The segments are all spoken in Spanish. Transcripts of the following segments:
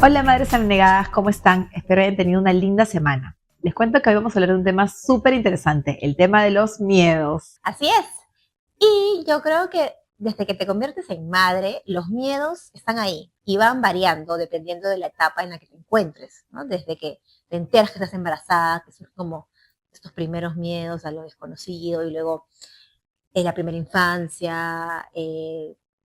Hola madres abnegadas, ¿cómo están? Espero hayan tenido una linda semana. Les cuento que hoy vamos a hablar de un tema súper interesante, el tema de los miedos. Así es. Y yo creo que desde que te conviertes en madre, los miedos están ahí y van variando dependiendo de la etapa en la que te encuentres, ¿no? Desde que te enteras que estás embarazada, que son como estos primeros miedos a lo desconocido y luego en la primera infancia,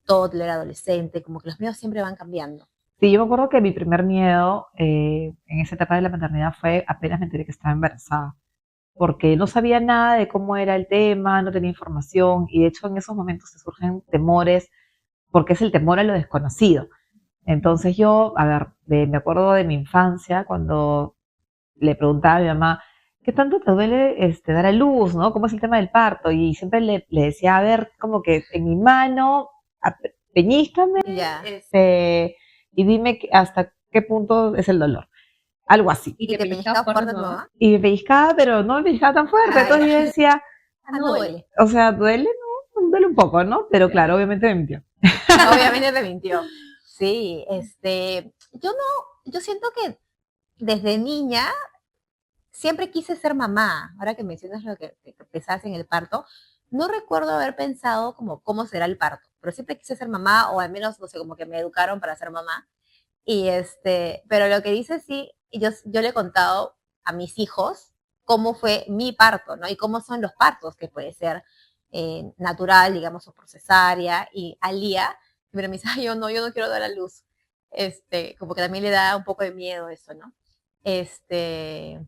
todo lo era adolescente, como que los miedos siempre van cambiando. Sí, yo me acuerdo que mi primer miedo en esa etapa de la maternidad fue apenas me enteré que estaba embarazada, porque no sabía nada de cómo era el tema, no tenía información y de hecho en esos momentos te surgen temores porque es el temor a lo desconocido. Entonces yo, a ver, me acuerdo de mi infancia cuando le preguntaba a mi mamá, ¿qué tanto te duele dar a luz, no? ¿Cómo es el tema del parto? Y siempre le decía, a ver, como que en mi mano, peñíscame, Ya. y dime hasta qué punto es el dolor. Algo así. ¿Y te pellizcaba fuerte tu mamá? Y me pellizcaba, pero no me pellizcaba tan fuerte. Entonces yo decía, No duele. o sea, duele, ¿no? Duele un poco, ¿no? Pero claro, obviamente me mintió. Obviamente te mintió. Sí, yo siento que desde niña siempre quise ser mamá. Ahora que mencionas lo que pensabas en el parto, no recuerdo haber pensado como cómo será el parto, pero siempre quise ser mamá, o al menos, no sé, como que me educaron para ser mamá. Pero lo que dice sí, yo le he contado a mis hijos cómo fue mi parto, ¿no? Y cómo son los partos, que puede ser natural, digamos, o por cesárea. Y a Lía, pero me dice, ay, yo no quiero dar a luz. Como que también le da un poco de miedo eso, ¿no? Este,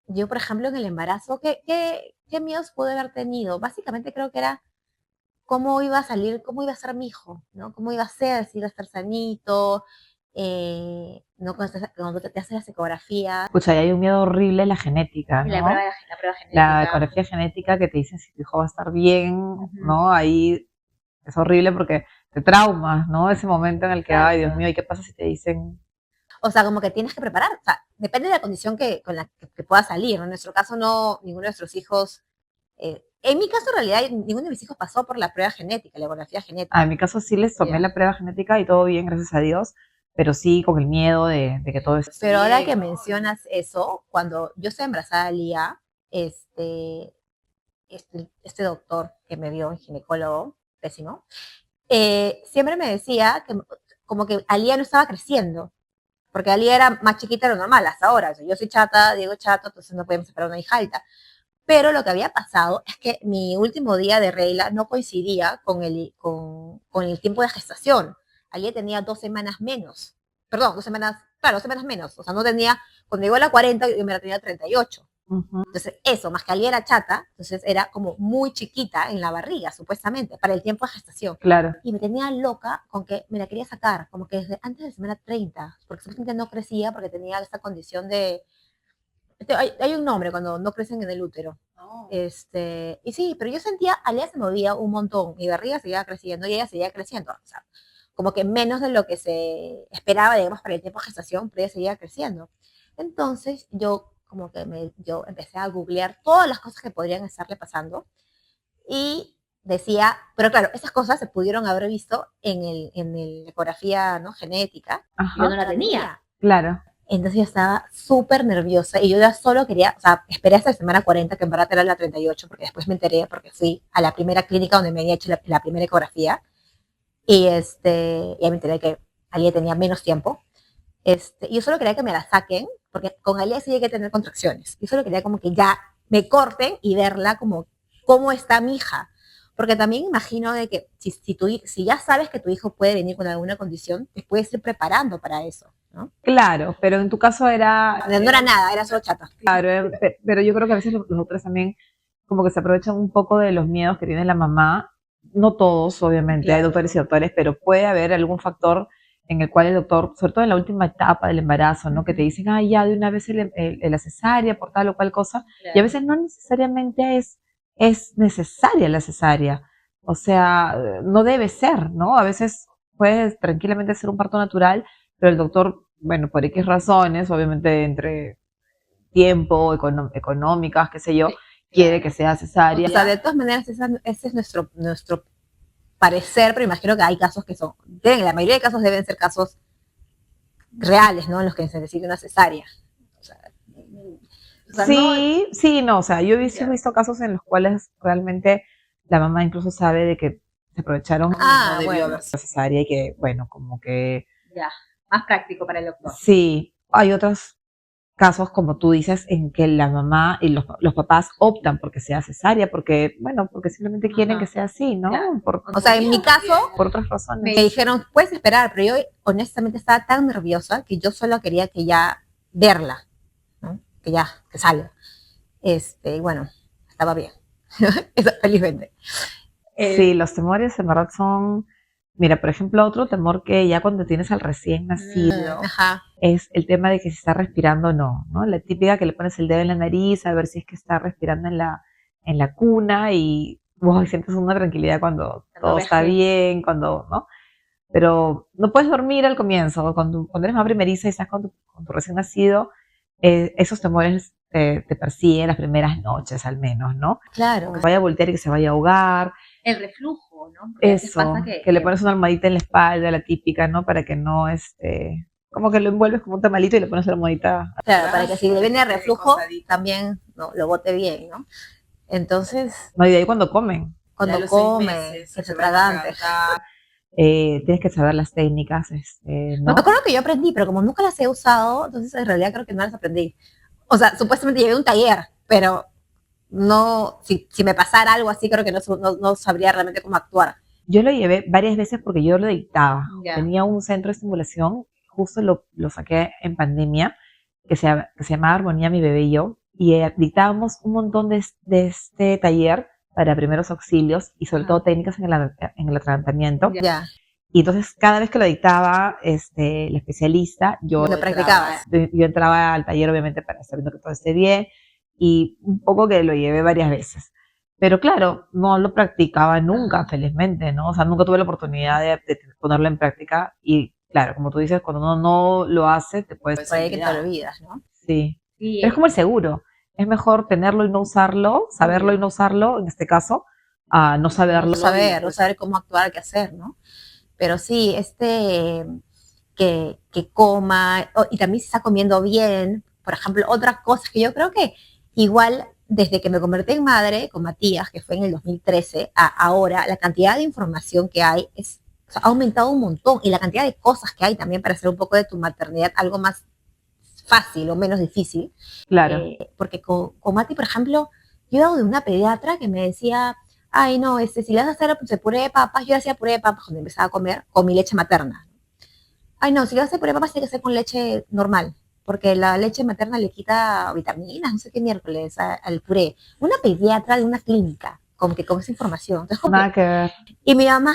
yo, por ejemplo, en el embarazo, ¿qué miedos pude haber tenido? Básicamente creo que era cómo iba a salir, cómo iba a ser mi hijo, ¿no? Cómo iba a ser, si iba a estar sanito, ¿no? Cuando te haces las ecografías. Escucha, y hay un miedo horrible en la genética, La ¿no? prueba, la prueba La genética. ecografía genética que te dicen si tu hijo va a estar bien, Ujú. ¿no? Ahí es horrible porque te traumas, ¿no? Ese momento en el que, ay, Dios Exacto. mío, ¿y qué pasa si te dicen? O sea, como que tienes que preparar, o sea, depende de la condición con la que pueda salir, ¿no? En nuestro caso, no, ninguno de nuestros hijos, en mi caso, en realidad, ninguno de mis hijos pasó por la prueba genética, la ecografía En genética. mi caso sí les tomé Ya. la prueba genética y todo bien, gracias a Dios, pero sí con el miedo de que todo esté Pero ahora que bien. mencionas eso, cuando yo estoy embarazada de Lía, este doctor que me vio, un ginecólogo pésimo, siempre me decía que como que Alía no estaba creciendo, porque Alía era más chiquita de lo normal hasta ahora. O sea, yo soy chata, Diego es chato, entonces no podemos esperar una hija alta. Pero lo que había pasado es que mi último día de regla no coincidía con el tiempo de gestación. Alía tenía 2 semanas menos. Perdón, 2 semanas, claro, 2 semanas menos. O sea, no tenía, cuando llegó a la 40, yo me la tenía 38. Ujú. Entonces, eso, más que Ali era chata, entonces era como muy chiquita en la barriga, supuestamente, para el tiempo de gestación. Claro, Y me tenía loca con que me la quería sacar, como que desde antes de la semana 30, porque supuestamente no crecía porque tenía esta condición de... hay un nombre cuando no crecen en el útero. no. Y sí, pero yo sentía, Alia se movía un montón, mi barriga seguía creciendo y ella seguía creciendo. O sea, como que menos de lo que se esperaba, digamos, para el tiempo de gestación, pero ella seguía creciendo. Entonces yo como que yo empecé a googlear todas las cosas que podrían estarle pasando y decía, pero claro, esas cosas se pudieron haber visto en la ecografía, ¿no? Genética. Ajá. Yo no la tenía. Claro. Entonces yo estaba súper nerviosa y yo ya solo quería, o sea, esperé hasta la semana 40, que en verdad era la 38, porque después me enteré, porque fui a la primera clínica donde me había hecho la primera ecografía y ya me enteré que Alia tenía menos tiempo. Yo solo quería que me la saquen, porque con Alia sí llegué a tener contracciones. Yo solo quería como que ya me corten y verla como cómo está mi hija. Porque también imagino de que si ya sabes que tu hijo puede venir con alguna condición, te puedes ir preparando para eso, ¿no? Claro, pero en tu caso era, No era nada, era solo chata. claro, pero yo creo que a veces los doctores también como que se aprovechan un poco de los miedos que tiene la mamá. No todos, obviamente, hay Claro. doctores y doctores, pero puede haber algún factor en el cual el doctor, sobre todo en la última etapa del embarazo, ¿no? Que te dicen, ah, ya de una vez la cesárea por tal o cual cosa, y a veces no necesariamente es necesaria la cesárea. O sea, no debe ser, ¿no? A veces puede tranquilamente ser un parto natural, pero el doctor, bueno, por X razones, obviamente entre tiempo, económicas, qué sé yo, quiere que sea cesárea. O sea, de todas maneras, ese es nuestro parecer, pero imagino que hay casos que son, la mayoría de casos deben ser casos reales, ¿no? En los que se necesita una cesárea. O sea, Sí, sí, no, o sea, yo he visto casos en los cuales realmente la mamá incluso sabe de que se aprovecharon Ah, no debió bueno. haber sido cesárea y que, bueno, como que Ya, más práctico para el doctor. sí, hay otros casos, como tú dices, en que la mamá y los papás optan porque sea cesárea, porque, bueno, porque simplemente quieren que sea así, ¿no? Claro. Por, O sea, en mi caso, por otras me razones. dijeron, puedes esperar, pero yo honestamente estaba tan nerviosa que yo solo quería que ya verla, ¿no? Que salga. Bueno, estaba bien. Eso, felizmente. Sí, los temores en verdad son, mira, por ejemplo, otro temor que ya cuando tienes al recién nacido Ajá. es el tema de que si está respirando o no, ¿no? La típica que le pones el dedo en la nariz a ver si es que está respirando en la cuna y wow, sientes una tranquilidad cuando todo está bien, cuando, ¿no? Pero no puedes dormir al comienzo, cuando eres más primeriza y estás con tu recién nacido, esos temores te persiguen las primeras noches al menos, ¿no? Claro. Que vaya a voltear y que se vaya a ahogar. El reflujo, ¿no? Porque a veces Eso, pasa que le pones una almohadita en la espalda, la típica, ¿no? Para que no, como que lo envuelves como un tamalito y le pones la almohadita. Claro, para que si le viene reflujo, también no, lo bote bien, ¿no? Entonces, No, y de ahí cuando comen. cuando come, que se tragante. Tienes que saber las técnicas, ¿no? Me acuerdo que yo aprendí, pero como nunca las he usado, entonces en realidad creo que no las aprendí. O sea, supuestamente llevé un taller, pero no, si me pasara algo así, creo que no sabría realmente cómo actuar. Yo lo llevé varias veces porque yo lo dictaba. Ya. Tenía un centro de estimulación, justo lo saqué en pandemia, que se llamaba Armonía Mi Bebé y Yo, y dictábamos un montón de este taller para primeros auxilios y sobre todo técnicas en el atragantamiento. Ya. Y entonces cada vez que lo dictaba el especialista, yo entraba al taller obviamente para estar viendo que todo esté bien y un poco que lo llevé varias veces. Pero claro, no lo practicaba nunca, felizmente, ¿no? O sea, nunca tuve la oportunidad de ponerlo en práctica y claro, como tú dices, cuando uno no lo hace, te puedes Puede que te olvidas, ¿no? Sí. Pero es como el seguro. Es mejor tenerlo y no usarlo, saberlo y no usarlo, en este caso, a no saberlo. No saber cómo actuar, qué hacer, ¿no? Pero sí, que coma, y también se está comiendo bien, por ejemplo, otras cosas que yo creo que igual desde que me convertí en madre con Matías, que fue en el 2013, a ahora, la cantidad de información que hay ha aumentado un montón y la cantidad de cosas que hay también para hacer un poco de tu maternidad algo más fácil o menos difícil. Claro. Porque con Mati, por ejemplo, yo iba de una pediatra que me decía, ay no, si le vas a hacer puré de papas, yo hacía puré de papas cuando empezaba a comer con mi leche materna. Ay no, si le vas a hacer puré de papas tiene que ser con leche normal, porque la leche materna le quita vitaminas, no sé qué miércoles al puré. Una pediatra de una clínica, como que con esa información. Entonces, nada que ver. Y mi mamá,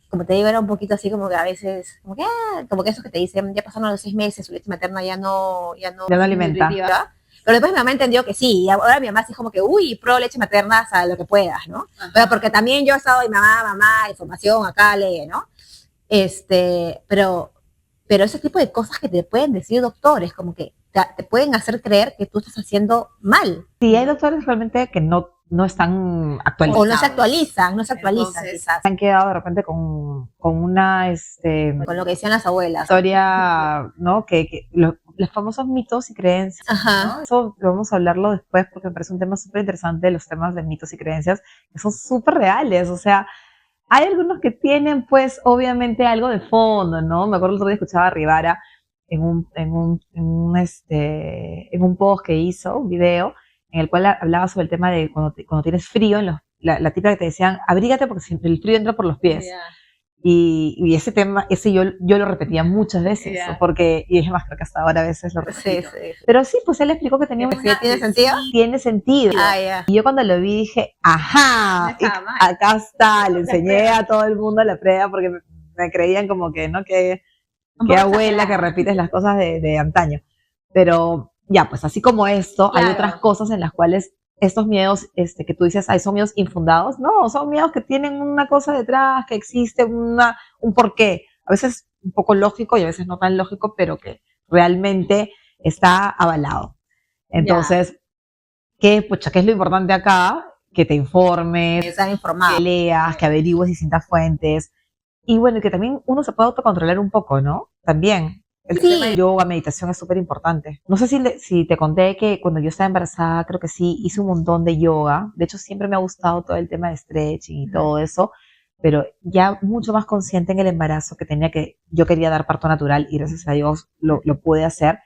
como te digo, era un poquito así como que a veces, como que esos que te dicen, ya pasaron los 6 meses, su leche materna ya no alimenta. Pero después mi mamá entendió que sí, y ahora mi mamá sí como que, pro leche materna, o sea, lo que puedas, ¿no? Pero porque también yo he estado, y mamá, información, acá lee, ¿no? Pero ese tipo de cosas que te pueden decir doctores, como que te pueden hacer creer que tú estás haciendo mal. Sí, hay doctores realmente que no están actualizados. O no se actualizan entonces, quizás. Han quedado de repente con una, con lo que decían las abuelas. Historia, ¿no? Los famosos mitos y creencias. Ajá. ¿No? Eso vamos a hablarlo después porque me parece un tema súper interesante, los temas de mitos y creencias, que son súper reales, o sea, hay algunos que tienen, pues, obviamente algo de fondo, ¿no? Me acuerdo el otro día escuchaba a Rivara en un post que hizo, un video, en el cual hablaba sobre el tema de cuando tienes frío, la típica que te decían, abrígate porque el frío entra por los pies. Yeah. Y ese tema, yo lo repetía muchas veces, yeah. Y es más, creo que hasta ahora a veces lo repito. Sí. Pero sí, pues él explicó que tenía ¿Tiene sentido? Tiene sentido. Yeah. Y yo cuando lo vi dije, ajá, acá está, le enseñé a todo el mundo la prueba porque me creían como que, ¿no? Que abuela que repites las cosas de antaño. Pero ya, pues así como esto, claro. Hay otras cosas en las cuales estos miedos que tú dices, son miedos infundados. No, son miedos que tienen una cosa detrás, que existe un porqué. A veces un poco lógico y a veces no tan lógico, pero que realmente está avalado. Entonces, ¿qué es lo importante acá? Que te informes, que leas, que averigües distintas fuentes. Y bueno, que también uno se puede autocontrolar un poco, ¿no? También. El tema de yoga, meditación es súper importante. No sé si te conté que cuando yo estaba embarazada, creo que sí, hice un montón de yoga. De hecho, siempre me ha gustado todo el tema de stretching y todo eso, pero ya mucho más consciente en el embarazo yo quería dar parto natural y gracias a Dios lo pude hacer,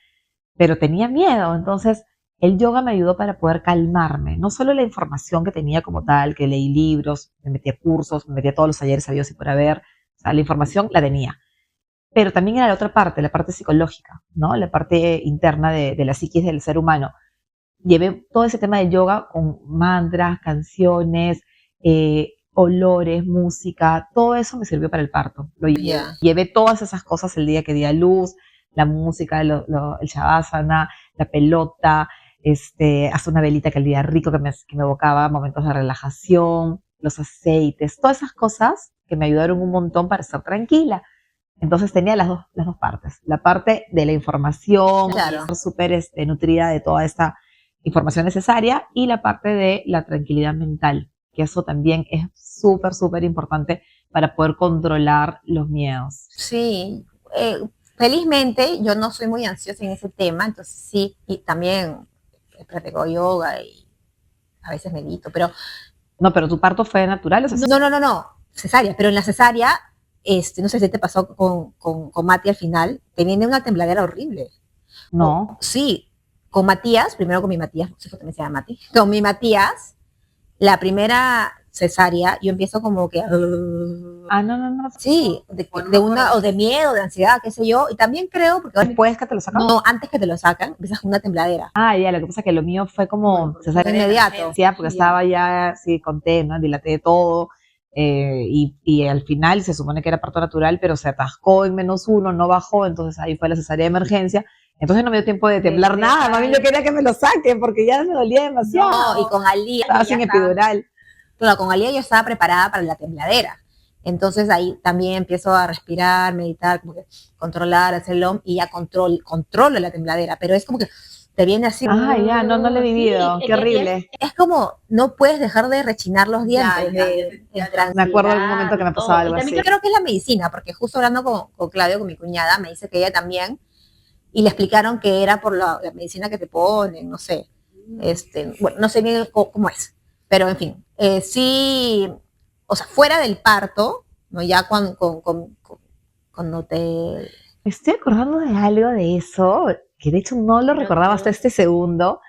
pero tenía miedo. Entonces, el yoga me ayudó para poder calmarme. No solo la información que tenía como tal, que leí libros, me metí a cursos, me metí a todos los talleres sabidos y por haber. O sea, la información la tenía. Pero también era la parte psicológica, ¿no? La parte interna de la psiquis del ser humano. Llevé todo ese tema de yoga con mantras, canciones, olores, música, todo eso me sirvió para el parto. Llevé todas esas cosas el día que di a luz, la música, el shavasana, la pelota, hasta una velita que olía rico, que me evocaba momentos de relajación, los aceites, todas esas cosas que me ayudaron un montón para estar tranquila. Entonces tenía las dos partes, la parte de la información, Claro. súper nutrida de toda esta información necesaria, y la parte de la tranquilidad mental, que eso también es súper, súper importante para poder controlar los miedos. Sí, felizmente yo no soy muy ansiosa en ese tema, entonces sí, y también practico yoga y a veces medito, pero No, pero tu parto fue natural, o sea, no, cesárea, pero en la cesárea, no sé si te pasó con Mati al final, te viene una tembladera horrible. no. Sí, con Matías, primero con mi Matías, no sé si también se llama Mati, con mi Matías, la primera cesárea, yo empiezo como que... No. Sí, o de miedo, de ansiedad, qué sé yo, y también creo, porque ¿Después que te lo sacan? no, antes que te lo sacan, empiezas con una tembladera. Ya, lo que pasa es que lo mío fue como cesárea Inmediato. porque estaba ya así conté, ¿no? Dilaté todo, y al final se supone que era parto natural, pero se atascó en -1, no bajó, entonces ahí fue la cesárea de emergencia. Entonces no me dio tiempo de temblar nada, más bien yo quería que me lo saquen porque ya me dolía demasiado. No, y con Alía. Estaba sin epidural. Claro, con Alía yo estaba preparada para la tembladera. Entonces ahí también empiezo a respirar, meditar, como que controlar, hacer el OM y ya controlo la tembladera, pero es como que te viene así. Ya, no lo he vivido, sí, qué horrible. Es como, no puedes dejar de rechinar los dientes. Me acuerdo de algún momento que me pasaba algo así. Yo creo que es la medicina, porque justo hablando con Claudio, con mi cuñada, me dice que ella también, y le explicaron que era por la medicina que te ponen, no sé, bueno, no sé bien cómo es, pero en fin, sí, o sea, fuera del parto, ¿no? Ya cuando te... Me estoy acordando de algo de eso, que de hecho no lo recordaba hasta este segundo,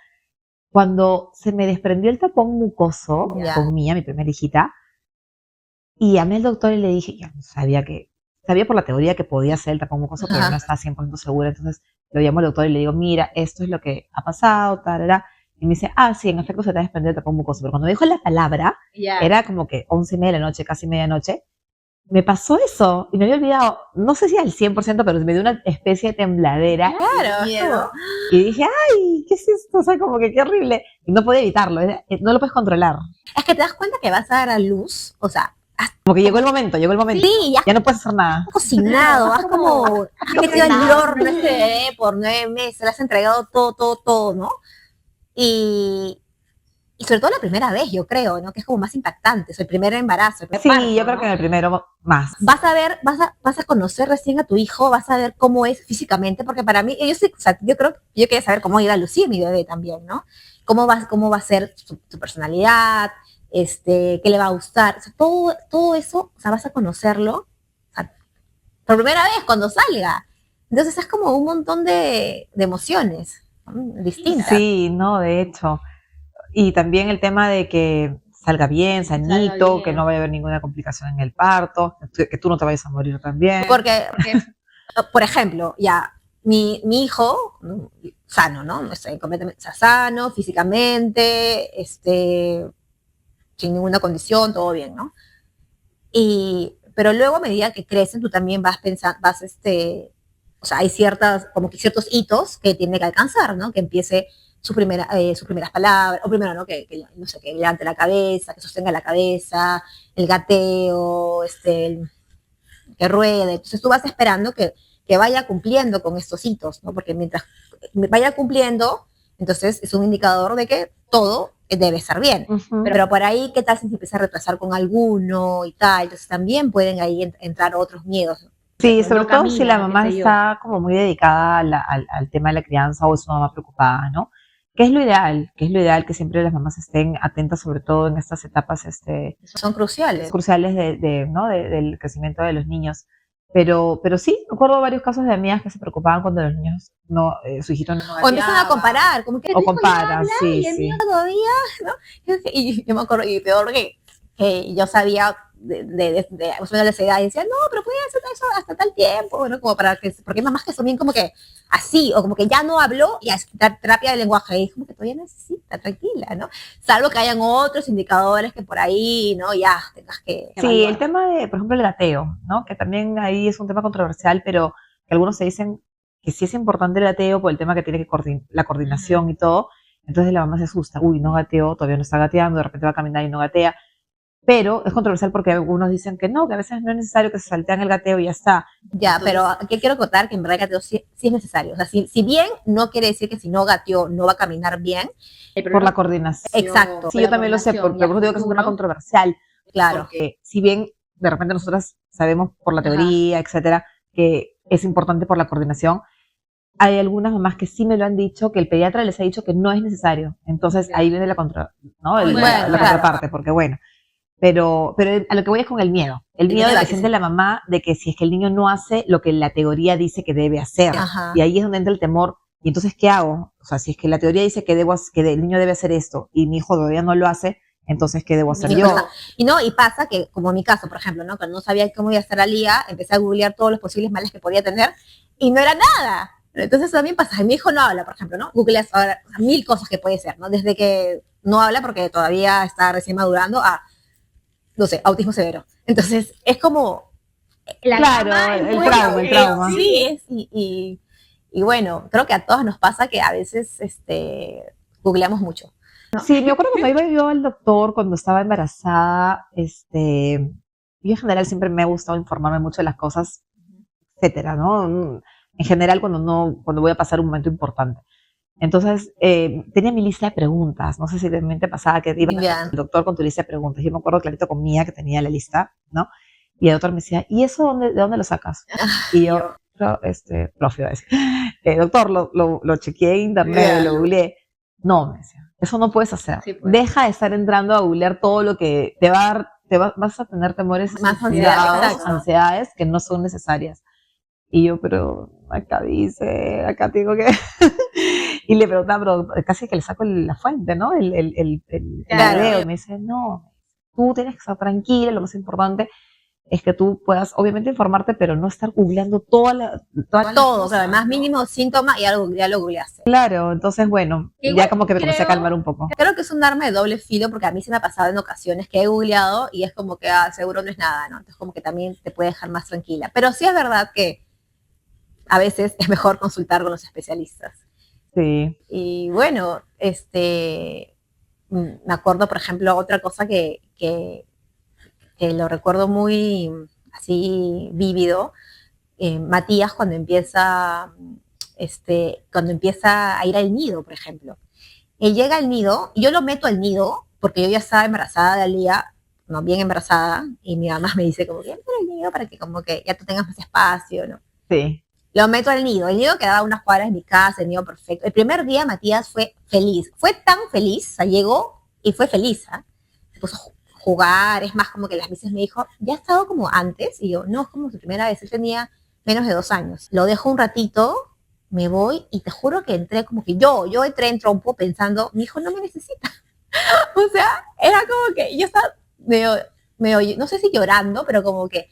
cuando se me desprendió el tapón mucoso con Mía, mi primera hijita, y llamé al doctor y le dije, ya no sabía por la teoría que podía ser el tapón mucoso, pero no estaba 100% segura, entonces lo llamo al doctor y le digo, mira, esto es lo que ha pasado, tarara, y me dice, sí, en efecto se te ha desprendido el tapón mucoso, pero cuando me dijo la palabra, era como que 11:30 de la noche, casi medianoche, me pasó eso y me había olvidado, no sé si al 100%, pero me dio una especie de tembladera. Claro. Y dije, ay, ¿qué es esto? O sea, como que qué horrible. Y no podía evitarlo, no lo puedes controlar. Es que te das cuenta que vas a dar a luz, o sea... Como que llegó el momento. Sí, ya no puedes hacer nada. Cocinado, has como metido al horno bebé por 9 meses, le has entregado todo, ¿no? Y sobre todo la primera vez, yo creo, ¿no? Que es como más impactante, es el primer embarazo. Sí, parto, yo creo que en el primero más. Vas a ver, vas a conocer recién a tu hijo, vas a ver cómo es físicamente, porque para mí, yo creo que yo quería saber cómo iba a lucir mi bebé también, ¿no? Cómo va a ser su personalidad, qué le va a gustar, o sea, todo eso, o sea, vas a conocerlo, o sea, por primera vez cuando salga. Entonces es como un montón de emociones, ¿no? Distintas. Sí, no, de hecho. Y también el tema de que salga bien, sanito, que no vaya a haber ninguna complicación en el parto, que tú no te vayas a morir también. Porque por ejemplo, ya, mi hijo, sano, ¿no? Completamente sano, físicamente, sin ninguna condición, todo bien, ¿no? Pero luego a medida que crecen, tú también vas pensando, o sea, hay ciertos hitos que tiene que alcanzar, ¿no? Que empiece sus primeras palabras, o primero, ¿no? Que no sé, que levante la cabeza, que sostenga la cabeza, el gateo, que ruede. Entonces tú vas esperando que vaya cumpliendo con estos hitos, ¿no? Porque mientras vaya cumpliendo, entonces es un indicador de que todo debe estar bien. Pero por ahí, ¿qué tal si se empieza a retrasar con alguno y tal? Entonces también pueden ahí entrar otros miedos. Sí, pues sobre no todo si la camina, qué mamá sé yo. está como muy dedicada al tema de la crianza o es una mamá preocupada, ¿no? ¿Qué es lo ideal? ¿Qué es lo ideal? Que siempre las mamás estén atentas, sobre todo en estas etapas Son cruciales. cruciales ¿no? Del crecimiento de los niños. Pero sí, recuerdo varios casos de amigas que se preocupaban cuando los niños no, su hijito no O empiezan a gateaba, comparar, como que o tu hijo ya comparan, habla sí, y el mío sí. todavía, ¿no? Y yo me acuerdo, y peor que yo sabía más o menos de esa edad, y decía, no, pero puede hacer eso hasta tal tiempo, ¿no? Como para que, porque hay mamás que son bien como que así, o como que ya no habló y es terapia de lenguaje, y es como que todavía necesita, tranquila, ¿no? Salvo que hayan otros indicadores que por ahí, ¿no? Ya tengas que Sí, el evaluar. tema de, por ejemplo, el gateo, ¿no? Que también ahí es un tema controversial, pero que algunos se dicen que sí es importante el gateo por el tema que tiene que la coordinación y todo. Entonces la mamá se asusta, uy, no gateó, todavía no está gateando, de repente va a caminar y no gatea. Pero es controversial porque algunos dicen que a veces no es necesario que se saltean el gateo y ya está. Ya, Entonces, pero aquí quiero acotar que en verdad el gateo sí es necesario. O sea, si bien no quiere decir que si no gateó no va a caminar bien. El por la problema coordinación. Exacto, Sí, yo también lo sé, y a pero digo que es un tema futuro, controversial. claro. Porque si bien de repente nosotras sabemos por la ajá, teoría, etcétera, que es importante por la coordinación, hay algunas mamás que sí me lo han dicho, que el pediatra les ha dicho que no es necesario. Entonces ya. ahí viene la contra, ¿no? Bueno, La Bueno, claro. contraparte, porque bueno. Pero a lo que voy es con el miedo. El El miedo miedo de a que que siente sí. la mamá de que si es que el niño no hace lo que la teoría dice que debe hacer. Ajá. Y ahí es donde entra el temor. Y entonces, ¿qué hago? O sea, si es que la teoría dice que el niño debe hacer esto y mi hijo todavía no lo hace, entonces, ¿qué debo hacer Mi yo? hijo y no, y pasa que, como en mi caso, por ejemplo, ¿no? Cuando no sabía cómo iba a hacer la liga, empecé a googlear todos los posibles males que podía tener y no era nada. Entonces también pasa, mi hijo no habla, por ejemplo, ¿no? Googleas ahora mil cosas que puede ser, ¿no? Desde que no habla porque todavía está recién madurando a, no sé, autismo severo. Entonces es como La Claro, gama es el muy, trauma, el trauma. sí, y bueno, creo que a todos nos pasa que a veces googleamos mucho. Sí, me acuerdo cuando iba yo al doctor cuando estaba embarazada, yo en general siempre me ha gustado informarme mucho de las cosas, etcétera, ¿no? En general cuando voy a pasar un momento importante. Entonces, tenía mi lista de preguntas. No sé si también te pasaba que ibas Ya. al doctor con tu lista de preguntas. Yo me acuerdo clarito con Mía que tenía la lista, ¿no? Y el doctor me decía, ¿y eso de dónde lo sacas? Y yo, profe, iba a decir, doctor, lo chequeé en internet, lo googleé. No, me decía, eso no puedes hacer. Sí, pues. Deja de estar entrando a googlear todo lo que te va a dar, vas a tener temores, Más ansiedad, exacto. ansiedades que no son necesarias. Y yo, pero acá dice, acá tengo que... y le preguntaba, pero casi que le saco la fuente, ¿no? Claro. Video. Y me dice, no, tú tienes que estar tranquila, lo más importante es que tú puedas, obviamente, informarte, pero no estar googleando Todo, claro, el más mínimo síntoma y algo, ya lo googleaste. Claro, entonces, bueno, Igual ya como que me comencé a creo- calmar un poco. Creo que es un arma de doble filo porque a mí se me ha pasado en ocasiones que he googleado y es como que seguro no es nada, ¿no? Entonces como que también te puede dejar más tranquila. Pero sí es verdad que a veces es mejor consultar con los especialistas. Sí. Y bueno, me acuerdo, por ejemplo, otra cosa que lo recuerdo muy así vívido, Matías cuando empieza a ir al nido, por ejemplo. Él llega al nido, y yo lo meto al nido, porque yo ya estaba embarazada de Alía, no, bien embarazada, y mi mamá me dice como que entra al nido para que como que ya tú tengas más espacio, ¿no? Sí. Lo meto al nido, el nido quedaba a unas cuadras de mi casa, el nido perfecto. El primer día Matías fue feliz, fue tan feliz, o sea, llegó y fue feliz, ¿eh? Se puso a jugar, es más como que las veces me dijo, ya ha estado como antes, y yo, no, es como su primera vez, él tenía menos de 2 años. Lo dejo un ratito, me voy y te juro que entré como que yo entré en trompo pensando, mi hijo no me necesita. O sea, era como que yo estaba medio, no sé si llorando, pero como que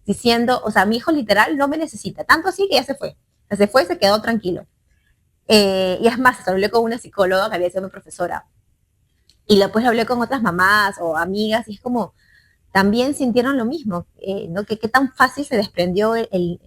diciendo, o sea, mi hijo literal no me necesita, tanto así que ya se fue. O sea, se fue y se quedó tranquilo. Y es más, hablé con una psicóloga que había sido mi profesora. Y después hablé con otras mamás o amigas y es como, también sintieron lo mismo, ¿no? Que tan fácil se desprendió el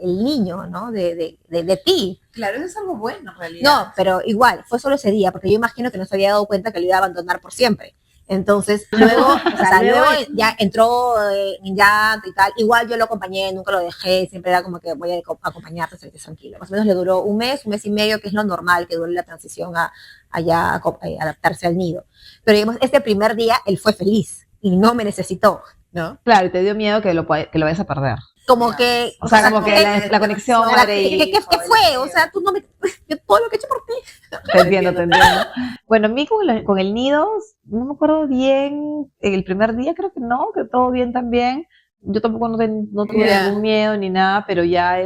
niño, ¿no? De ti. Claro, eso es algo bueno en realidad. No, pero igual, fue solo ese día, porque yo imagino que no se había dado cuenta que lo iba a abandonar por siempre. Entonces, luego, o sea, luego ya entró en llanto y tal. Igual yo lo acompañé, nunca lo dejé, siempre era como que voy a acompañarte, estoy tranquilo. Más o menos le duró un mes y medio, que es lo normal que dure la transición a ya adaptarse al nido. Pero digamos, este primer día él fue feliz y no me necesitó. ¿no? Claro, y te dio miedo que que lo vayas a perder. Como que, O sea, como que la conexión madre y... ¿qué fue? O sea, tú no me, yo todo lo que he hecho por ti. Te entiendo, te entiendo. Bueno, a mí con el nido, no me acuerdo bien, el primer día creo que no, que todo bien también. Yo tampoco no tuve ningún miedo ni nada, pero ya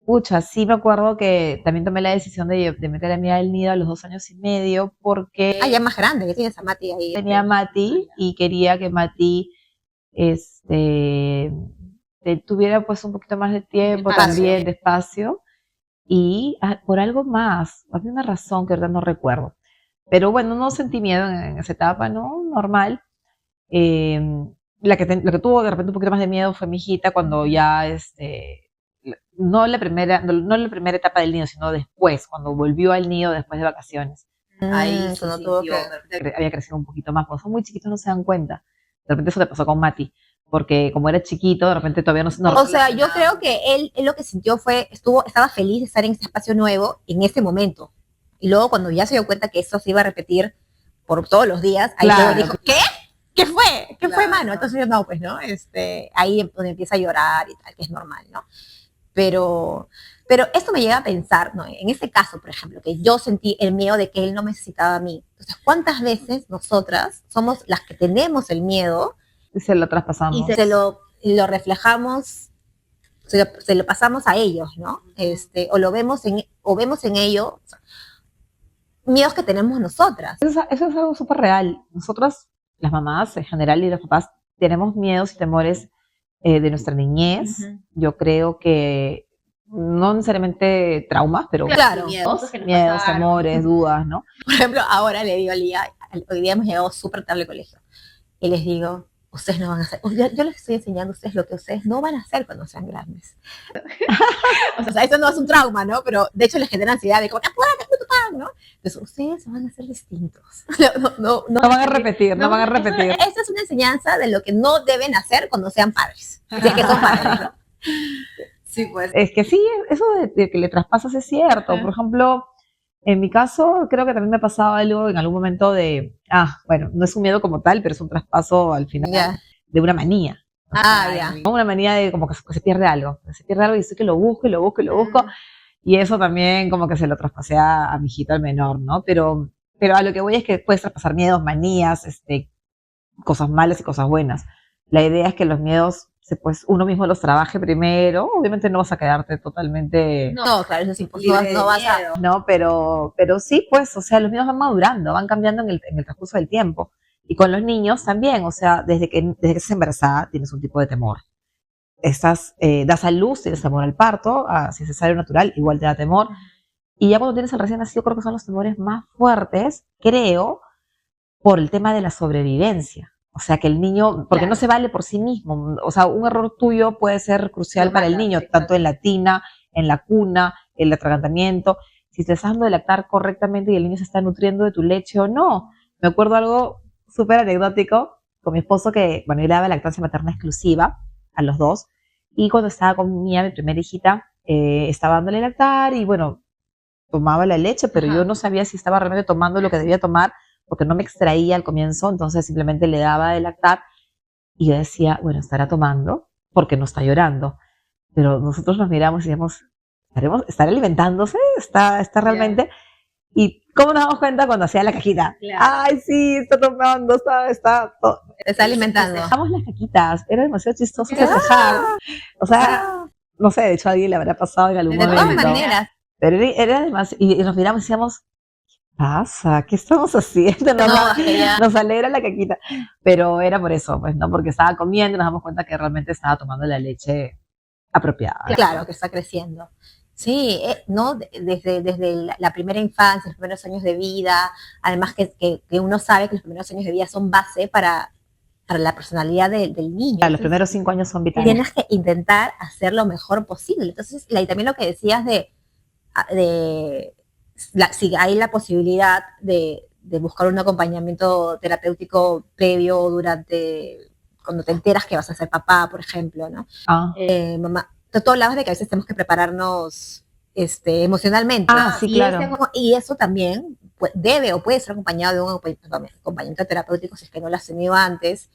pucha, sí me acuerdo que también tomé la decisión de meter a mi hija al nido a los 2 años y medio porque Ah, ya más grande, que tienes a Mati ahí. tenía a Mati y quería que Mati tuviera pues un poquito más de tiempo Espacio. también, de espacio. Y por algo más, había una razón que ahorita no recuerdo. Pero bueno, no sentí miedo en esa etapa, ¿no? Normal. Eh, lo que tuvo de repente un poquito más de miedo fue mi hijita cuando ya, no la primera etapa del nido, sino después, cuando volvió al nido después de vacaciones. Ahí Cuando sí tuvo sintió, Había crecido un poquito más, cuando son muy chiquitos no se dan cuenta. De repente eso te pasó con Mati, porque como era chiquito, de repente todavía no. O sea, yo creo que él lo que sintió fue, estaba feliz de estar en este espacio nuevo en ese momento. Y luego cuando ya se dio cuenta que eso se iba a repetir por todos los días, ahí Claro. luego dijo, ¿qué? ¿Qué fue? ¿Qué fue, Claro. mano? Entonces yo, no, pues, ¿no? Ahí donde empieza a llorar y tal, que es normal, ¿no? Pero esto me llega a pensar, ¿no? En ese caso, por ejemplo, que yo sentí el miedo de que él no me necesitaba a mí. Entonces, ¿cuántas veces nosotras somos las que tenemos el miedo Y se lo traspasamos. y lo reflejamos, se lo pasamos a ellos, ¿no? O vemos en ellos miedos que tenemos nosotras. Eso es algo súper real. Nosotras, las mamás en general y los papás, tenemos miedos y temores de nuestra niñez. Yo creo que no necesariamente traumas, pero Claro. miedos, temores, dudas, ¿no? Por ejemplo, ahora le digo a Lía, hoy día hemos llegado súper tarde al colegio, y les digo, ustedes no van a hacer, yo les estoy enseñando a ustedes lo que ustedes no van a hacer cuando sean grandes. O sea, eso no es un trauma, ¿no? Pero de hecho les genera ansiedad de como, ¿no? Entonces, ustedes van a ser distintos. No van a repetir, no van a repetir. Esa es una enseñanza de lo que no deben hacer cuando sean padres. Si es que son padres, ¿no? Sí, pues. Es que sí, eso de que le traspasas es cierto. Por ejemplo, en mi caso, creo que también me ha pasado algo en algún momento bueno, no es un miedo como tal, pero es un traspaso al final de una manía. Ya. Una manía de como que se pierde algo. Se pierde algo y estoy que lo busco y lo busco y lo busco. Y eso también como que se lo traspasé a mi hijito, al menor, ¿no? Pero a lo que voy es que puedes traspasar miedos, manías, cosas malas y cosas buenas. La idea es que los miedos, pues uno mismo los trabaje primero. Obviamente no vas a quedarte totalmente... No, claro, eso es imposible. No vas a... No, pero sí, pues, o sea, los miedos van madurando, van cambiando en el transcurso del tiempo. Y con los niños también, o sea, desde que estás embarazada tienes un tipo de temor. Das a luz, tienes temor al parto, si es necesario natural, igual te da temor. Y ya cuando tienes el recién nacido, creo que son los temores más fuertes, creo, por el tema de la sobrevivencia. O sea, que el niño, porque no se vale por sí mismo. O sea, un error tuyo puede ser crucial para el niño, tanto en la tina, en la cuna, el atragantamiento. Si te estás dando de lactar correctamente y el niño se está nutriendo de tu leche o no. Me acuerdo algo súper anecdótico con mi esposo que, bueno, yo le daba lactancia materna exclusiva a los dos. Y cuando estaba con mi primera hijita, estaba dándole lactar y, bueno, tomaba la leche, pero yo no sabía si estaba realmente tomando lo que debía tomar porque no me extraía al comienzo, entonces simplemente le daba de lactar y yo decía, bueno, estará tomando porque no está llorando. Pero nosotros nos miramos y decíamos, ¿estará alimentándose? ¿Está realmente? ¿Y cómo nos damos cuenta cuando hacía la cajita? Claro. Ay, sí, está tomando, está alimentando. Dejamos las cajitas, era demasiado chistoso festejar. O sea, no sé, de hecho a alguien le habrá pasado en algún momento. De todas maneras. Pero era demasiado, y nos miramos y decíamos, ¿qué pasa? ¿Qué estamos haciendo? Nos alegra la caquita. Pero era por eso, pues, ¿no? Porque estaba comiendo y nos damos cuenta que realmente estaba tomando la leche apropiada. Claro, que está creciendo. Sí, ¿no? Desde la primera infancia, los primeros años de vida, además que uno sabe que los primeros años de vida son base para la personalidad del niño. Claro, los primeros 5 años son vitales. Tienes que intentar hacer lo mejor posible. Entonces, y también lo que decías si hay la posibilidad de buscar un acompañamiento terapéutico previo o cuando te enteras que vas a ser papá, por ejemplo, ¿no? Mamá, tú hablabas de que a veces tenemos que prepararnos emocionalmente. Sí, claro. Y eso también debe o puede ser acompañado de un acompañamiento terapéutico si es que no lo has tenido antes,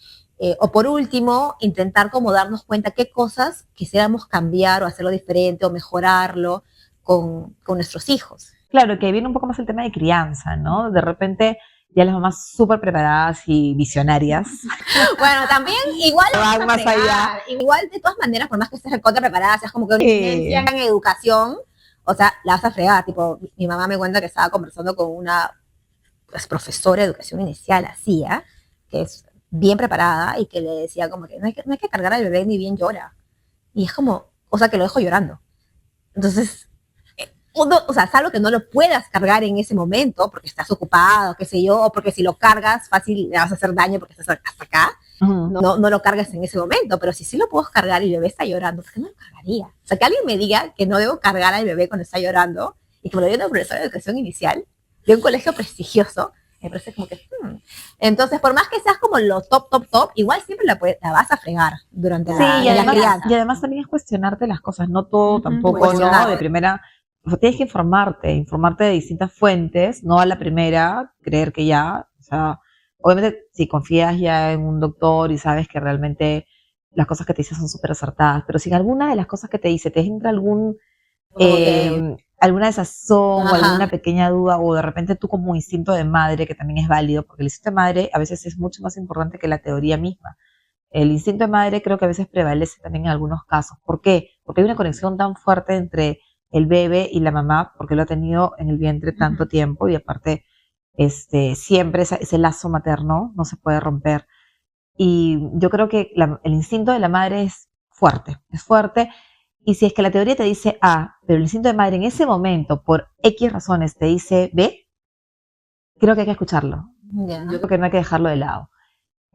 O por último, intentar como darnos cuenta qué cosas quisiéramos cambiar o hacerlo diferente o mejorarlo con nuestros hijos. Claro, que viene un poco más el tema de crianza, ¿no? De repente ya las mamás súper preparadas y visionarias. Bueno, también igual Van más allá. igual de todas maneras, por más que estés recontra preparada, seas como que una eminencia en educación, o sea, la vas a fregar. Tipo, mi mamá me cuenta que estaba conversando con una profesora de educación inicial, hacía, que es bien preparada y que le decía como que no hay que cargar al bebé ni bien llora. Y es como, o sea, que lo dejo llorando. Entonces, o sea, salvo que no lo puedas cargar en ese momento porque estás ocupado, qué sé yo, o porque si lo cargas fácil le vas a hacer daño porque estás hasta acá, no lo cargas en ese momento, pero si sí lo puedo cargar y el bebé está llorando, ¿por qué no lo cargaría? O sea, que alguien me diga que no debo cargar al bebé cuando está llorando y que me lo diga una profesora de educación inicial de un colegio prestigioso, me parece como que... Entonces, por más que seas como lo top, igual siempre la vas a fregar durante la crianza. Y además también es cuestionarte las cosas, no todo tampoco, ¿no? De primera... O sea, tienes que informarte de distintas fuentes, no a la primera, creer que ya, o sea, obviamente si confías ya en un doctor y sabes que realmente las cosas que te dice son súper acertadas, pero si en alguna de las cosas que te dice te entra alguna desazón o alguna pequeña duda, o de repente tú como instinto de madre, que también es válido, porque el instinto de madre a veces es mucho más importante que la teoría misma. El instinto de madre creo que a veces prevalece también en algunos casos. ¿Por qué? Porque hay una conexión tan fuerte entre el bebé y la mamá, porque lo ha tenido en el vientre tanto tiempo, y aparte siempre ese lazo materno no se puede romper. Y yo creo que el instinto de la madre es fuerte, y si es que la teoría te dice A, pero el instinto de madre en ese momento, por X razones, te dice B, creo que hay que escucharlo. Yo creo que no hay que dejarlo de lado.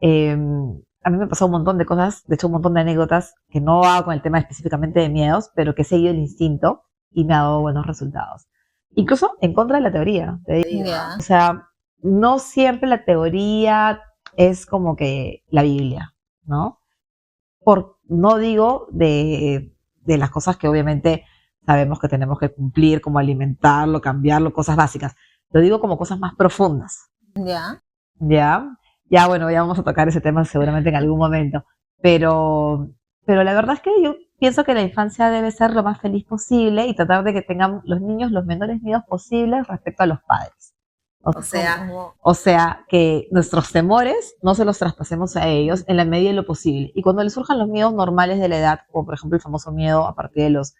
A mí me pasó un montón de cosas, de hecho un montón de anécdotas que no hago con el tema específicamente de miedos, pero que he seguido el instinto y me ha dado buenos resultados. Incluso en contra de la teoría, te digo. O sea, no siempre la teoría es como que la Biblia, ¿no? No digo de las cosas que obviamente sabemos que tenemos que cumplir, como alimentarlo, cambiarlo, cosas básicas. Lo digo como cosas más profundas. Ya, bueno, ya vamos a tocar ese tema seguramente en algún momento. Pero la verdad es que yo pienso que la infancia debe ser lo más feliz posible y tratar de que tengan los niños los menores miedos posibles respecto a los padres. O sea, que nuestros temores no se los traspasemos a ellos en la medida de lo posible. Y cuando les surjan los miedos normales de la edad, como por ejemplo el famoso miedo a partir de los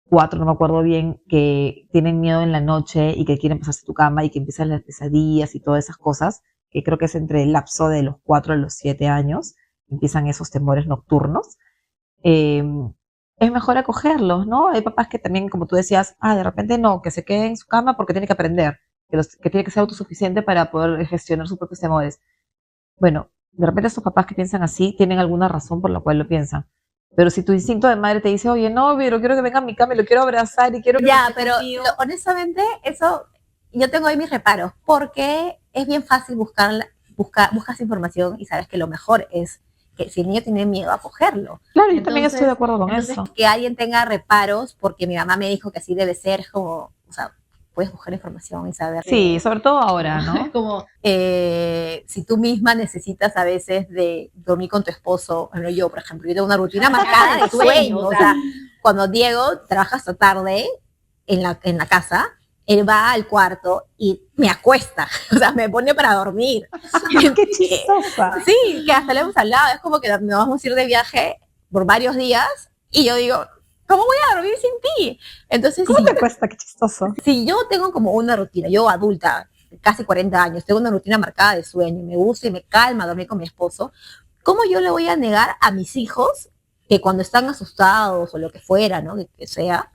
4, no me acuerdo bien, que tienen miedo en la noche y que quieren pasarse a tu cama y que empiezan las pesadillas y todas esas cosas, que creo que es entre el lapso de los 4 a los 7 años, empiezan esos temores nocturnos. Es mejor acogerlos, ¿no? Hay papás que también, como tú decías, de repente no, que se quede en su cama porque tiene que aprender, que tiene que ser autosuficiente para poder gestionar sus propios temores. Bueno, de repente esos papás que piensan así tienen alguna razón por la cual lo piensan. Pero si tu instinto de madre te dice, oye, no, pero quiero que venga a mi cama y lo quiero abrazar y quiero que... Ya, pero honestamente, eso, yo tengo ahí mis reparos, porque es bien fácil buscas información y sabes que lo mejor es que si el niño tiene miedo, acogerlo. Claro, yo también estoy de acuerdo con eso. Que alguien tenga reparos, porque mi mamá me dijo que así debe ser, es como, o sea, puedes buscar información y saber. Sí, sobre todo ahora, ¿no? Es como, si tú misma necesitas a veces de dormir con tu esposo, bueno, yo, por ejemplo, yo tengo una rutina marcada de sueño, o sea, cuando Diego trabaja hasta tarde en la casa, él va al cuarto y me acuesta, o sea, me pone para dormir. ¡Qué chistosa! Sí, que hasta le hemos hablado, es como que nos vamos a ir de viaje por varios días y yo digo, ¿cómo voy a dormir sin ti? Entonces, ¿cómo te cuesta? Qué chistoso. Si yo tengo como una rutina, yo adulta, casi 40 años, tengo una rutina marcada de sueño, me gusta y me calma dormir con mi esposo, ¿cómo yo le voy a negar a mis hijos que cuando están asustados o lo que fuera, ¿no? Que sea,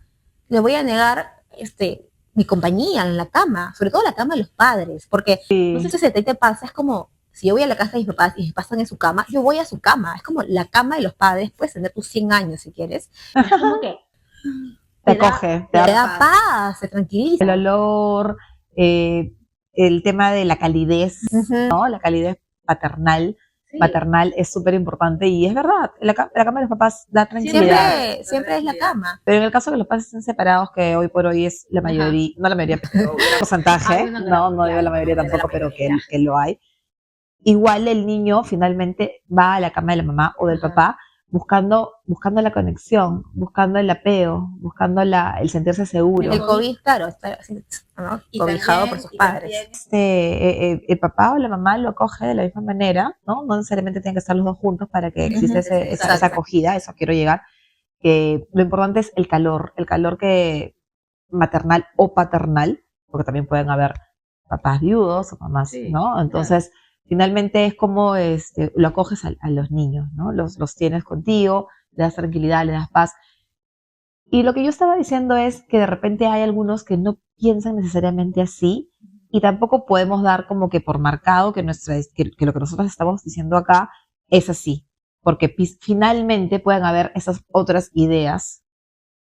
le voy a negar mi compañía en la cama, sobre todo la cama de los padres, porque no sé si a ti te pasa, es como, si yo voy a la casa de mis papás y mis papás están en su cama, yo voy a su cama, es como la cama de los padres, puedes tener tus 100 años si quieres, es como que te acoge, te da paz, te tranquiliza. El olor, el tema de la calidez, ¿no? La calidez paternal es súper importante y es verdad, la cama de los papás da tranquilidad. Siempre es la cama. Pero en el caso de que los padres estén separados, que hoy por hoy es la mayoría, no la mayoría, pero un porcentaje, no digo la mayoría tampoco, pero que lo hay. igual el niño finalmente va a la cama de la mamá o del papá buscando la conexión, buscando el apego, buscando el sentirse seguro. El COVID, claro, está así, ¿no? Cobijado por sus padres. El papá o la mamá lo acoge de la misma manera, ¿no? No necesariamente tienen que estar los dos juntos para que exista esa acogida, eso quiero llegar. Que lo importante es el calor que maternal o paternal, porque también pueden haber papás viudos o mamás, ¿no? Entonces, finalmente es como lo acoges a los niños, ¿no? Los tienes contigo, le das tranquilidad, le das paz. Y lo que yo estaba diciendo es que de repente hay algunos que no piensan necesariamente así y tampoco podemos dar como que por marcado que lo que nosotros estamos diciendo acá es así, porque finalmente pueden haber esas otras ideas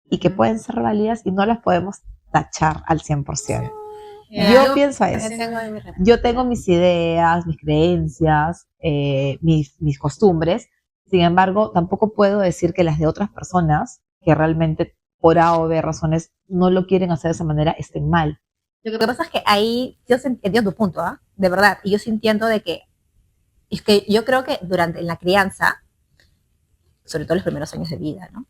y que pueden ser válidas y no las podemos tachar al 100%. Yo pienso eso. Yo tengo mis ideas, mis creencias, mis costumbres. Sin embargo, tampoco puedo decir que las de otras personas que realmente por A o B razones no lo quieren hacer de esa manera estén mal. Lo que pasa es que ahí yo entiendo tu punto, ¿ah? De verdad. Y yo sí entiendo de que es que yo creo que en la crianza, sobre todo los primeros años de vida, ¿no?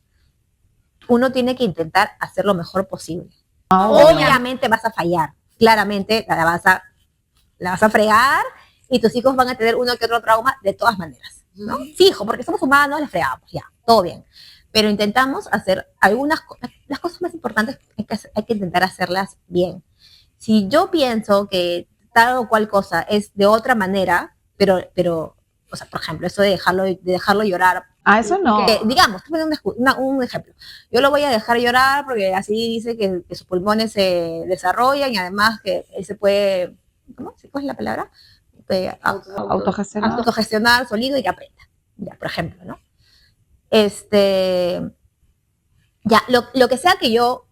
Uno tiene que intentar hacer lo mejor posible. Obviamente vas a fallar. Claramente la vas a fregar y tus hijos van a tener uno que otro trauma de todas maneras, ¿no? Fijo, porque somos humanos, les fregamos, ya, todo bien. Pero intentamos hacer las cosas más importantes hay que intentar hacerlas bien. Si yo pienso que tal o cual cosa es de otra manera, pero o sea, por ejemplo, eso de dejarlo llorar. Eso no. Digamos, un ejemplo. Yo lo voy a dejar llorar porque así dice que sus pulmones se desarrollan y además que él se puede, ¿cómo? ¿Cuál es la palabra? Autogestionar sólido y que aprenda. Ya, por ejemplo, ¿no? Ya, lo que sea que yo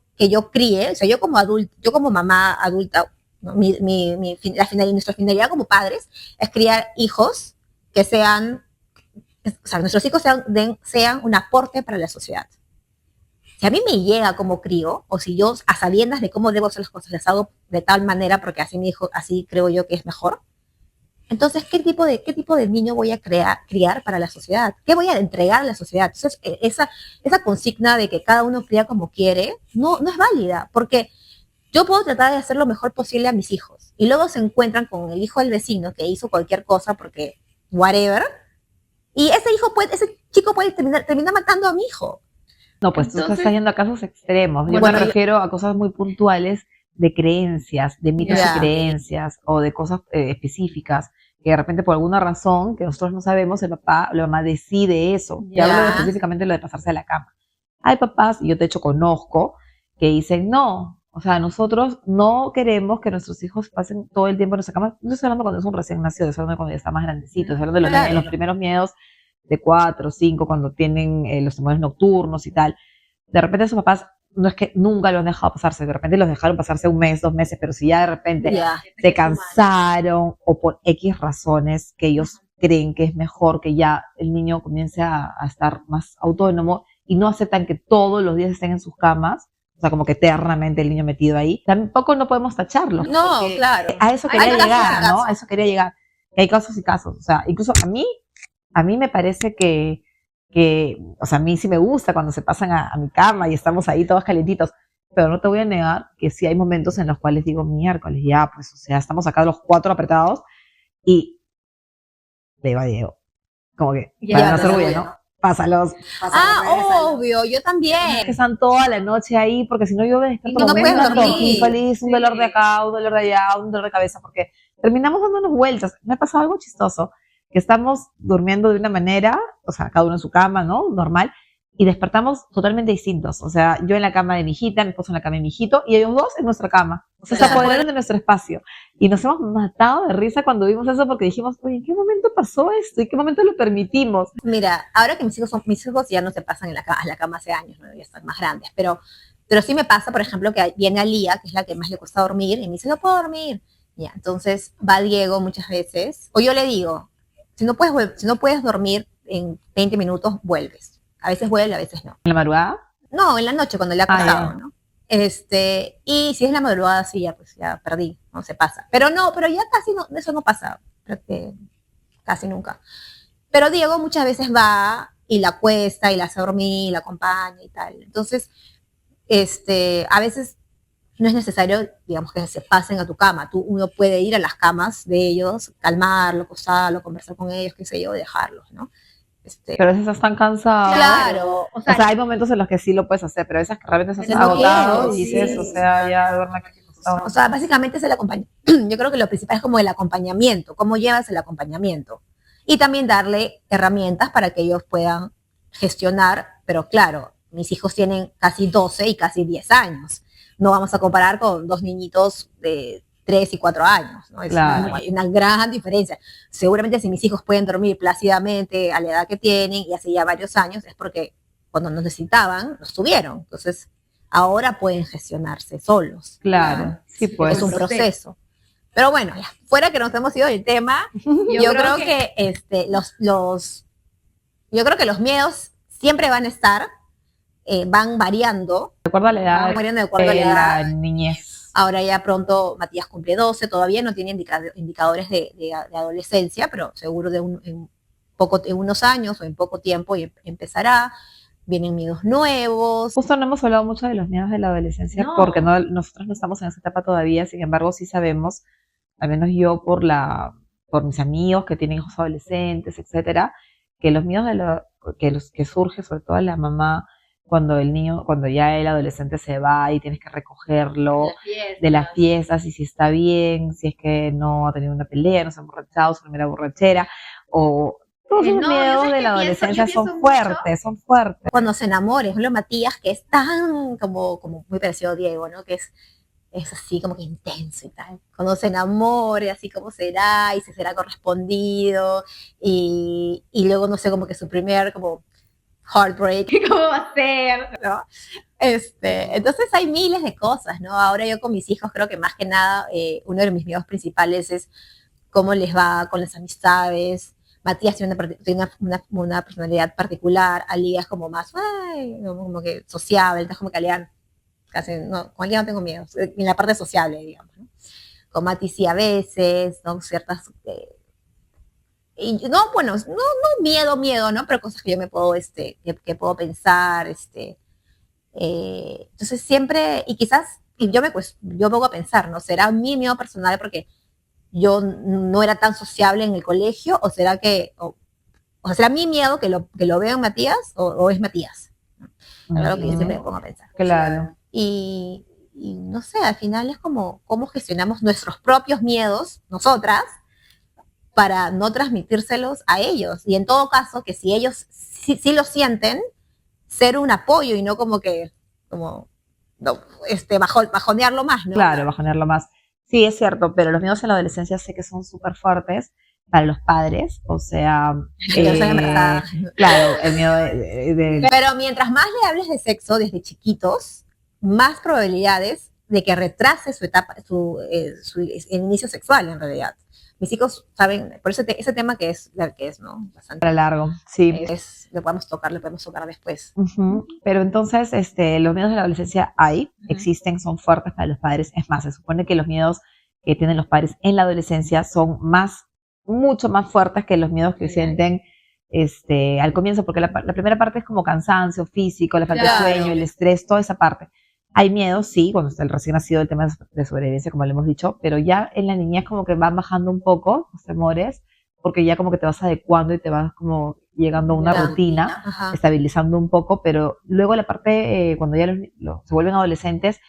críe, o sea, yo como adulto, yo como mamá adulta, ¿no? Nuestra finalidad como padres es criar hijos que sean, o sea, nuestros hijos sean un aporte para la sociedad. Si a mí me llega como crío, o si yo a sabiendas de cómo debo hacer las cosas, las hago de tal manera porque así creo yo que es mejor, entonces, ¿qué tipo de niño voy a criar para la sociedad? ¿Qué voy a entregar a la sociedad? Entonces, esa consigna de que cada uno cría como quiere, no es válida, porque yo puedo tratar de hacer lo mejor posible a mis hijos, y luego se encuentran con el hijo del vecino que hizo cualquier cosa porque whatever, y ese chico puede terminar matando a mi hijo. No, pues entonces, tú estás yendo a casos extremos. Yo me refiero a cosas muy puntuales de creencias, de mitos y creencias, o de cosas específicas, que de repente por alguna razón que nosotros no sabemos, el papá o la mamá decide eso. Y hablo específicamente de lo de pasarse a la cama. Hay papás, y yo de hecho conozco, que dicen, no, o sea, nosotros no queremos que nuestros hijos pasen todo el tiempo en nuestra cama. No estoy hablando cuando es un recién nacido, estoy hablando cuando ya está más grandecito, estoy hablando de los primeros miedos de 4 o 5, cuando tienen los temores nocturnos y tal. De repente esos papás no es que nunca lo han dejado pasarse, de repente los dejaron pasarse 1 mes, 2 meses, pero si ya de repente se cansaron o por X razones que ellos creen que es mejor que ya el niño comience a estar más autónomo y no aceptan que todos los días estén en sus camas, o sea, como que eternamente el niño metido ahí, tampoco no podemos tacharlo. No, claro. A eso quería llegar, ¿no? A eso quería llegar. Hay casos y casos, o sea, incluso a mí me parece que, o sea, a mí sí me gusta cuando se pasan a mi cama y estamos ahí todos calentitos, pero no te voy a negar que sí hay momentos en los cuales digo, miércoles, ya, pues, o sea, estamos acá los 4 apretados y le digo a Diego, como que, para no hacer ruido, ¿no? Pásalos. Obvio, yo también. Es que están toda la noche ahí, porque si no yo me despierto no puedes dormir. Feliz, un dolor de acá, un dolor de allá, un dolor de cabeza, porque terminamos dándonos vueltas. Me ha pasado algo chistoso, que estamos durmiendo de una manera, o sea, cada uno en su cama, ¿no? Normal, y despertamos totalmente distintos. O sea, yo en la cama de mi hijita, mi esposo en la cama de mi hijito, y ellos dos en nuestra cama. O sea, se apoderaron de nuestro espacio. Y nos hemos matado de risa cuando vimos eso porque dijimos, oye, ¿en qué momento pasó esto? ¿En qué momento lo permitimos? Mira, ahora que mis hijos ya no se pasan a la cama hace años, ¿no? Ya están más grandes, pero sí me pasa, por ejemplo, que viene a Lía, que es la que más le cuesta dormir, y me dice, no puedo dormir. Ya, entonces va Diego muchas veces, o yo le digo, si no puedes dormir en 20 minutos, vuelves. A veces vuelve, a veces no. ¿En la madrugada? No, en la noche, cuando le ha pasado, ¿no? Y si es en la madrugada, sí, ya perdí, no se pasa. Pero ya casi no, eso no pasa. casi nunca. Pero Diego muchas veces va y la acuesta y la hace dormir, la acompaña y tal. Entonces, a veces no es necesario, digamos, que se pasen a tu cama. Uno puede ir a las camas de ellos, calmarlo, acostarlo, conversar con ellos, qué sé yo, y dejarlos, ¿no? Pero a veces están cansados. Claro. O sea, hay momentos en los que sí lo puedes hacer, pero a veces que realmente estás agotado y dices, o sea, ya duerme aquí. O sea, básicamente es el acompañamiento. Yo creo que lo principal es como el acompañamiento, cómo llevas el acompañamiento. Y también darle herramientas para que ellos puedan gestionar, pero claro, mis hijos tienen casi 12 y casi 10 años. No vamos a comparar con dos niñitos de 3 y 4 años, ¿no? Claro. Hay una gran diferencia. Seguramente si mis hijos pueden dormir plácidamente a la edad que tienen y hace ya varios años, es porque cuando nos necesitaban, los tuvieron. Entonces, ahora pueden gestionarse solos. Claro, sí, pues. Es un proceso. Pero bueno, ya, fuera que nos hemos ido del tema, yo creo que yo creo que los miedos siempre van a estar, van variando. De acuerdo a la edad, van variando de acuerdo a la edad. La niñez. Ahora ya pronto Matías cumple 12, todavía no tiene indicadores de adolescencia, pero seguro en unos años o en poco tiempo empezará. Vienen miedos nuevos. Justo no hemos hablado mucho de los miedos de la adolescencia porque nosotros no estamos en esa etapa todavía, sin embargo sí sabemos, al menos yo por mis amigos que tienen hijos adolescentes, etcétera, que los miedos que surge sobre todo a la mamá cuando ya el adolescente se va y tienes que recogerlo de las fiestas y si está bien, si es que no ha tenido una pelea, no se ha emborrachado, su primera borrachera, o todos los miedos de la adolescencia son fuertes. Cuando se enamore, por ejemplo, Matías, que es tan como muy parecido a Diego, ¿no? Que es así como que intenso y tal. Cuando se enamore, así como será, y se será correspondido, y luego, no sé, como que su primer como heartbreak, ¿cómo va a ser? ¿No? Entonces hay miles de cosas, ¿no? Ahora yo con mis hijos creo que más que nada, uno de mis miedos principales es cómo les va con las amistades. Matías tiene una personalidad particular, Alía es como más, como que sociable, entonces como que Alía casi, no, con Alía no tengo miedo, en la parte sociable, digamos, ¿no? Con Mati sí a veces, ¿no? Ciertas, y no, bueno, no miedo, ¿no? Pero cosas que yo me puedo, que puedo pensar, entonces siempre, y quizás, yo pongo a pensar, ¿no? ¿Será mi miedo personal porque yo no era tan sociable en el colegio, o será que, o será mi miedo que lo veo en Matías, o es Matías? Es algo que yo siempre me pongo a pensar. Claro. Y no sé, al final es como cómo gestionamos nuestros propios miedos, nosotras, para no transmitírselos a ellos. Y en todo caso, que si ellos sí lo sienten, ser un apoyo y no como bajonearlo más, ¿no? Claro, bajonearlo más. Sí, es cierto, pero los miedos en la adolescencia sé que son súper fuertes para los padres, o sea, claro, el miedo Pero mientras más le hables de sexo desde chiquitos, más probabilidades de que retrase su etapa, el inicio sexual en realidad. Mis hijos saben, por eso ese tema que es, ¿no? Bastante largo, sí. Lo podemos tocar después. Pero entonces, los miedos de la adolescencia existen, son fuertes para los padres. Es más, se supone que los miedos que tienen los padres en la adolescencia son mucho más fuertes que los miedos que sienten al comienzo, porque la primera parte es como cansancio físico, la falta de sueño, el estrés, toda esa parte. Hay miedos, sí, cuando está el recién nacido, el tema de sobrevivencia, como le hemos dicho, pero ya en la niñez como que van bajando un poco los temores, porque ya como que te vas adecuando y te vas como llegando a una rutina, estabilizando un poco, pero luego la parte, cuando ya se vuelven adolescentes,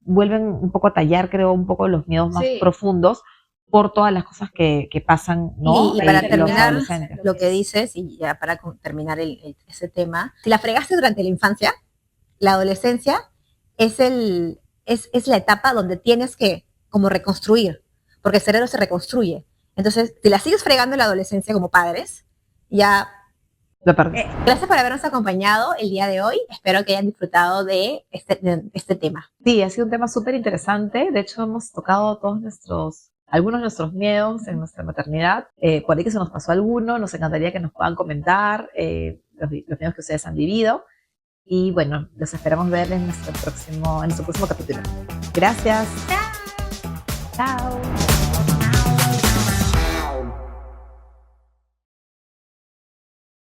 vuelven un poco a tallar, creo, un poco los miedos más profundos por todas las cosas que pasan, ¿no? Y para terminar lo que dices, y ya para terminar ese tema, si la fregaste durante la infancia, la adolescencia es la etapa donde tienes que como reconstruir, porque el cerebro se reconstruye. Entonces, si la sigues fregando en la adolescencia como padres, ya lo perdí. Gracias por habernos acompañado el día de hoy. Espero que hayan disfrutado de este tema. Sí, ha sido un tema súper interesante. De hecho, hemos tocado algunos de nuestros miedos en nuestra maternidad. Por ahí que se nos pasó alguno, nos encantaría que nos puedan comentar los miedos que ustedes han vivido. Y bueno, los esperamos ver en nuestro próximo capítulo. Gracias. Chao.